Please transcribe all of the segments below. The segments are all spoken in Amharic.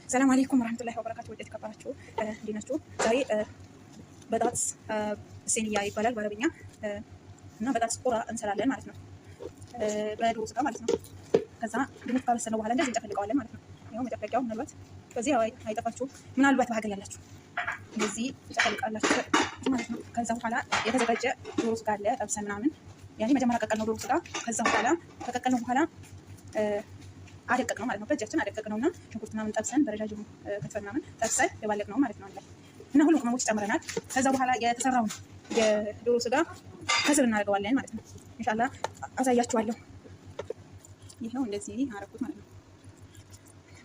ሰላም አለይኩም ወራህመቱላሂ ወበረካቱ። ወደ ተከበራችሁ እንዴት ናችሁ? ዛሬ በጣጥስ ሴንያ ይባላል በአረብኛ እና በጣጥስ ቁራ እንሰራለን ማለት ነው። በዶሮ ስጋ ማለት ነው። ከዛ ድንች ካበሰልነው በኋላ እንደዚህ እንጨፈልቀዋለን ማለት ነው። ያው መጨፍለቂያው ምናልባት ከዚህ አይጠፋችሁ፣ ምናልባት በሀገር ያላችሁ እንደዚህ እንጨፈልቃላችሁ ማለት ነው። ከዛ በኋላ የተዘጋጀ ዶሮ ስጋ አለ ጠብሰን ምናምን፣ ያኔ መጀመሪያ ቀቀልነው ዶሮ ስጋ። ከዛ በኋላ ከቀቀልነው በኋላ አደቀቅ ነው ማለት ነው። በእጃችን አደቀቅ ነውና ሽንኩርት ምናምን ጠብሰን በረጃጅሙ ከትፈን ምናምን ጠብሰን የባለቅ ነው ማለት ነው አለ እና ሁሉም ቅመሞች ጨምረናል። ከዛ በኋላ የተሰራውን የዶሮ ስጋ ከስር እናደርገዋለን ማለት ነው። ኢንሻአላህ አሳያችኋለሁ። ይሄው እንደዚህ አረኩት ማለት ነው።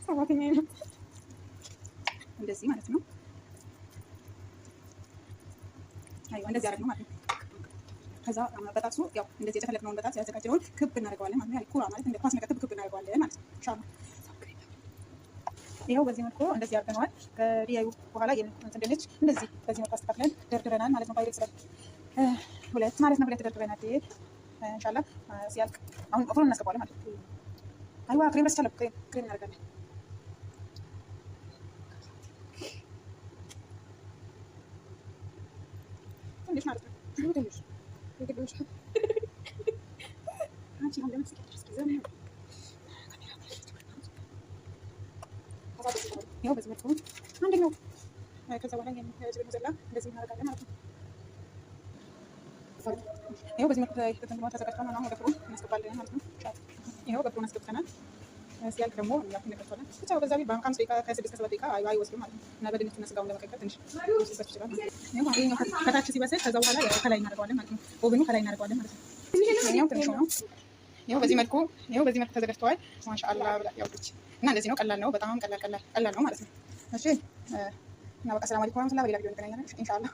ሰባተኛ ነው እንደዚህ ማለት ነው። አይዋ እንደዚህ አደረግነው ማለት ነው። ከዛ በጣጥሱ ያው እንደዚህ የተፈለግነውን በጣጥስ ያዘጋጀነውን ክብ እናደርገዋለን ማለት ነው። ያው ኩራ ማለት እንደ ኳስ ነገር ክብ እናደርገዋለን ማለት ነው ኢንሻአላህ። ይሄው በዚህ መልኩ እንደዚህ አድርገናል። ከዲያዩ በኋላ እንትን ድንች እንደዚህ በዚህ መልኩ አስተካክለን ደርድረናል ማለት ነው። ባይረክስ ሁለት ማለት ነው ብለን ተደርድረናል ኢንሻአላህ። ሲያልቅ አሁን ፍሩን እናስገባዋለን ማለት ነው። አይዋ ክሬም ረስቻለሁ። ክሬም እናደርጋለን ትንሽ ማለት ነው። ትንሽ ይኸው በዚህ መልኩ አንደኛው ከዛ በኋላ ዘላ እንደዚህ እናደርጋለን ማለት ነው። ይኸው በዚህ መልኩ ተዘጋጅቷል። አሁን ወደ ፍሩ እናስገባለን ማለት ነው። ይኸው በፍሩ እናስገብተናል። ሲያልቅ ደግሞ እንቀጥላለን። ብቻ በዛ ቤት በ5 ደቂቃ ከ6 እስከ 7 ደቂቃ አይወስድም ማለት ነው። እና በድንችና ስጋውን ለመቀቀል ትንሽ ሊወስድበት ይችላል ማለት ነው። ይኸው ከታች ሲበስል ከዛ በኋላ ከላይ እናደርገዋለን ማለት ነው። ኦቨኑ ከላይ እናደርገዋለን ማለት ነው። ይኸው ትንሽ ነው። ይኸው በዚህ መልኩ ተዘጋጅተዋል። ማሻአላህ ያውቁት እና እንደዚህ ነው። ቀላል ነው፣ በጣም ቀላል ነው ማለት ነው። እሺ እና በቃ ሰላም አለይኩም ወራህመቱላሂ ወበረካቱህ። በሌላ ቪዲዮ እንገናኛለን ኢንሻአላህ።